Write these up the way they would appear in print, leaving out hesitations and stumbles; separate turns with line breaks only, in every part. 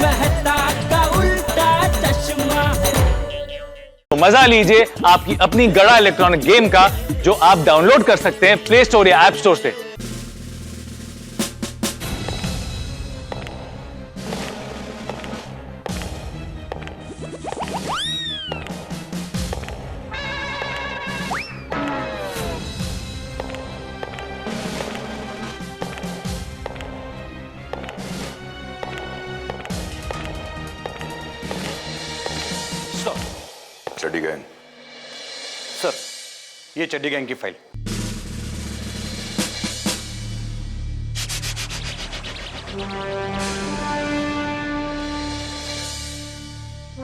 मेहता का उल्टा चश्मा।
तो मजा लीजिए आपकी अपनी गड़ा इलेक्ट्रॉनिक गेम का, जो आप डाउनलोड कर सकते हैं प्ले स्टोर या ऐप स्टोर से।
चड्डी गैंग।
सर, ये चड्डी गैंग की फाइल।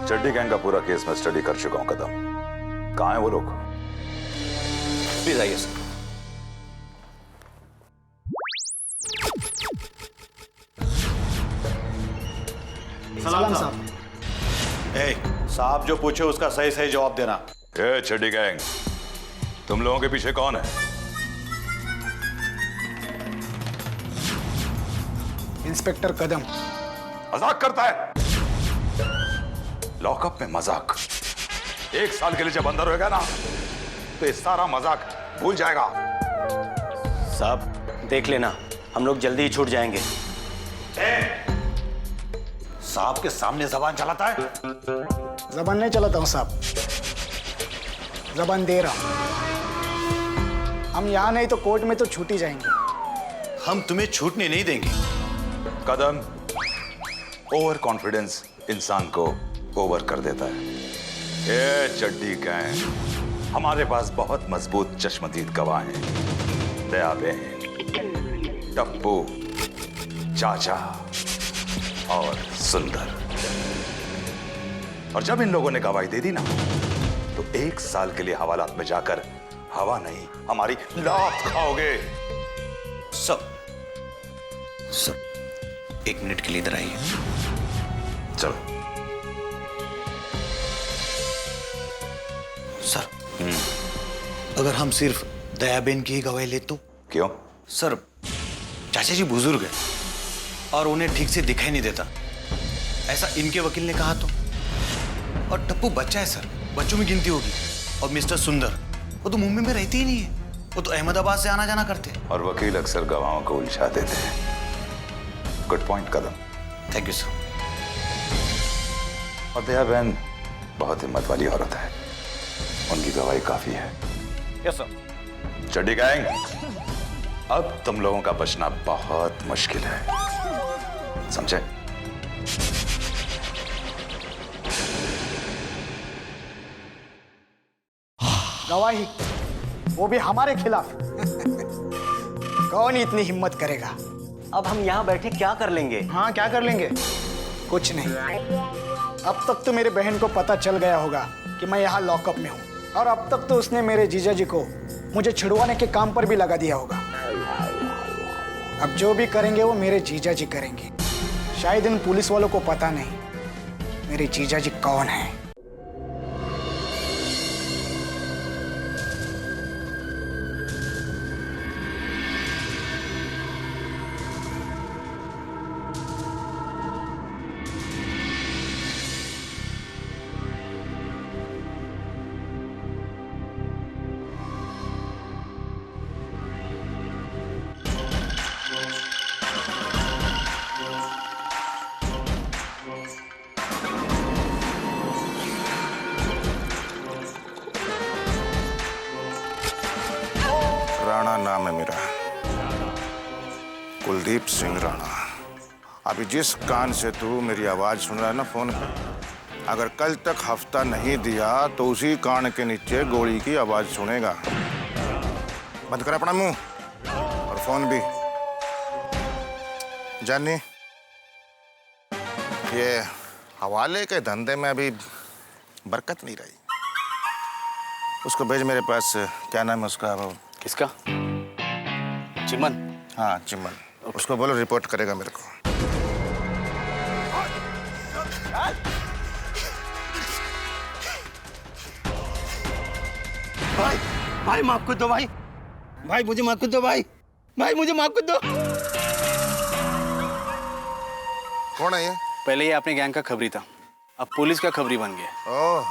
चड्डी गैंग का पूरा केस मैं स्टडी कर चुका हूं कदम। कहां हैं वो लोग?
प्लीज आइए सर।
सलाम साहब।
साहब जो पूछे उसका सही सही जवाब देना।
ए चड्डी गैंग, तुम लोगों के पीछे कौन है?
इंस्पेक्टर कदम।
मजाक करता है? लॉकअप में मजाक? 1 साल के लिए जब अंदर होएगा ना, तो ये सारा मजाक भूल जाएगा।
साहब देख लेना, हम लोग जल्दी ही छूट जाएंगे।
साहब के सामने जबान चलाता है?
जबान नहीं चलाता हूं साहब, जबान दे रहा हूं। हम यहां नहीं तो कोर्ट में तो छूट ही जाएंगे।
हम तुम्हें छूटने नहीं देंगे।
कदम, ओवर कॉन्फिडेंस इंसान को ओवर कर देता है। ये चड्डी गैंग, हमारे पास बहुत मजबूत चश्मदीद गवाह हैं। दया बहन, टप्पू, चाचा और सुंदर। और जब इन लोगों ने गवाही दे दी ना, तो 1 साल के लिए हवालात में जाकर हवा नहीं, हमारी लात खाओगे।
सब 1 मिनट के लिए इधर आइए।
चलो।
सर, अगर हम सिर्फ दयाबेन की ही गवाही ले तो?
क्यों?
सर, चाचा जी बुजुर्ग हैं और उन्हें ठीक से दिखाई नहीं देता, ऐसा इनके वकील ने कहा तो। और टप्पू बच्चा है सर, बच्चों में गिनती होगी। और मिस्टर सुंदर, वो तो मुंबई में रहते ही नहीं है, वो तो अहमदाबाद से आना जाना करते हैं।
और वकील अक्सर गवाहों को उलझा देते हैं। Good point Kadam.
Thank you sir.
और दया बहन बहुत हिम्मत वाली औरत है, उनकी गवाही काफी है।
Yes sir.
चड्डी गैंग, अब तुम लोगों का बचना बहुत मुश्किल है, समझे?
गवाही, वो भी हमारे खिलाफ। कौन इतनी हिम्मत करेगा?
अब हम यहाँ बैठे क्या कर लेंगे?
हाँ, क्या कर लेंगे? कुछ नहीं। अब तक तो मेरे बहन को पता चल गया होगा कि मैं यहाँ लॉकअप में हूँ, और अब तक तो उसने मेरे जीजा जी को मुझे छुड़वाने के काम पर भी लगा दिया होगा। अब जो भी करेंगे वो मेरे जीजा जी करेंगे। शायद इन पुलिस वालों को पता नहीं मेरे जीजा जी कौन है।
राणा नाम है मेरा, कुलदीप सिंह राणा। अभी जिस कान से तू मेरी आवाज सुन रहा है ना फोन पे, अगर कल तक हफ्ता नहीं दिया तो उसी कान के नीचे गोली की आवाज सुनेगा। बंद कर अपना मुंह और फोन भी। जानी, ये हवाले के धंधे में अभी बरकत नहीं रही। उसको भेज मेरे पास। क्या नाम है उसका?
किसका? चिमन?
हाँ, चिमन। उसको बोलो रिपोर्ट करेगा मेरे को।
भाई, भाई माफ कर दो भाई, भाई मुझे माफ कर दो भाई, भाई मुझे माफ कर दो।
कौन है ये?
पहले ये अपने गैंग का खबरी था, अब पुलिस का खबरी बन गया।
ओह,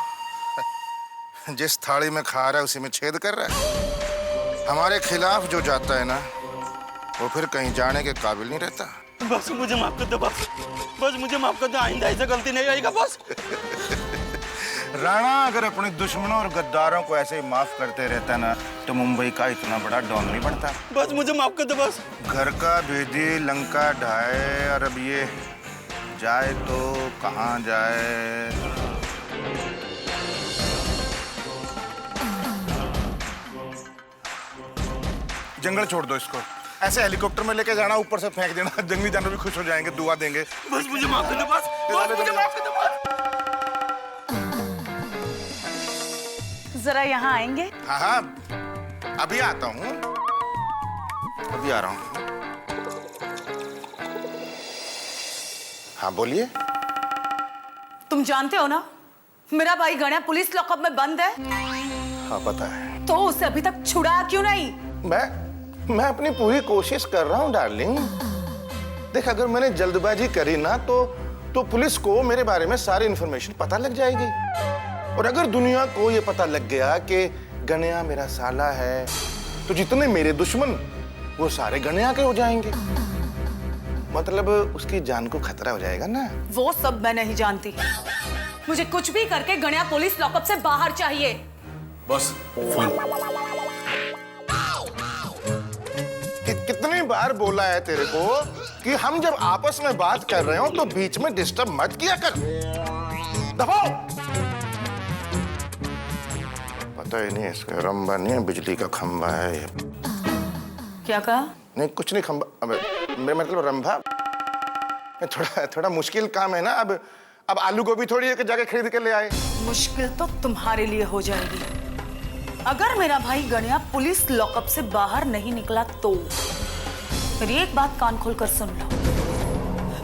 जिस थाली में खा रहा है उसी में छेद कर रहा है। हमारे खिलाफ जो जाता है ना, वो फिर कहीं जाने के काबिल नहीं रहता।
बस मुझे माफ कर दो बस, बस मुझे माफ कर दो, आइंदा ऐसा गलती नहीं आएगा बस।
राणा अगर अपने दुश्मनों और गद्दारों को ऐसे ही माफ करते रहता ना, तो मुंबई का इतना बड़ा डॉन नहीं बनता।
बस मुझे माफ कर दो बस।
घर का भेदी लंका ढाए, और अब ये जाए तो कहाँ जाए। जंगल छोड़ दो इसको, ऐसे हेलीकॉप्टर में लेके जाना, ऊपर से फेंक देना, जंगली जानवर भी खुश हो जाएंगे, दुआ देंगे।
बस मुझे माफ कर दो बस, बस मुझे माफ कर दो बस।
जरा यहाँ आएंगे?
हाँ हाँ, अभी आता हूँ, अभी आ रहा हूँ। हाँ बोलिए।
तुम जानते हो ना, मेरा भाई गणा पुलिस लॉकअप में बंद है।
हाँ पता है।
तो उसे अभी तक छुड़ाया क्यों नहीं?
मैं अपनी पूरी कोशिश कर रहा हूँ डार्लिंग। देख, अगर मैंने जल्दबाजी करी ना तो पुलिस को मेरे बारे में सारी इंफॉर्मेशन पता लग जाएगी, और अगर दुनिया को ये पता लग गया कि गणया मेरा साला है, तो जितने मेरे दुश्मन वो सारे गणया के हो जाएंगे। मतलब उसकी जान को खतरा हो जाएगा ना।
वो सब मैं नहीं जानती, मुझे कुछ भी करके गणया पुलिस लॉकअप से बाहर चाहिए।
बस
कितनी बार बोला है तेरे को कि हम जब आपस में बात कर रहे हो तो बीच में डिस्टर्ब मत किया कर। दबाओ। पता ही नहीं, इसका रंबा नहीं है, बिजली का खंबा है ये।
क्या कहा?
नहीं कुछ नहीं, खंबा। अबे मेरा मतलब रंभा। थोड़ा मुश्किल काम है ना। अब आलू गोभी थोड़ी एक जगह खरीद के ले आए।
मुश्किल तो तुम्हारे लिए हो जाएगी अगर मेरा भाई गणया पुलिस लॉकअप से बाहर नहीं निकला तो। मेरी एक बात कान खोलकर सुन लो,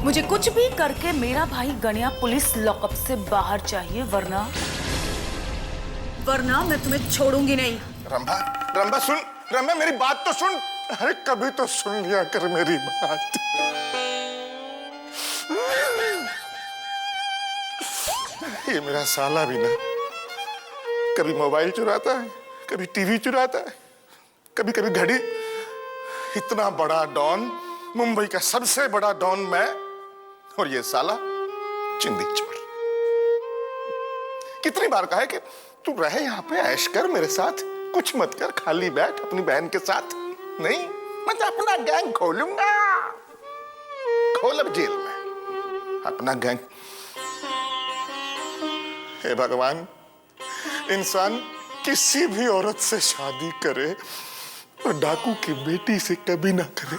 मुझे कुछ भी करके मेरा भाई गणया पुलिस लॉकअप से बाहर चाहिए, वरना मैं तुम्हें छोड़ूंगी नहीं।
रंभा सुन, रंभा मेरी बात तो सुन। अरे कभी तो सुन लिया कर मेरी बात। ये मेरा साला भी ना कभी मोबाइल चुराता है, कभी टीवी चुराता है, कभी कभी घड़ी। इतना बड़ा डॉन, मुंबई का सबसे बड़ा डॉन मैं, और ये साला चिंदी चोर। कितनी बार कहा है कि तू रहे यहाँ पे, ऐश कर मेरे साथ, कुछ मत कर, खाली बैठ अपनी बहन के साथ। नहीं, मैं तो अपना गैंग खोलूंगा। खोल अब जेल में अपना गैंग। हे भगवान, इंसान किसी भी औरत से शादी करे और डाकू की बेटी से कभी ना करे।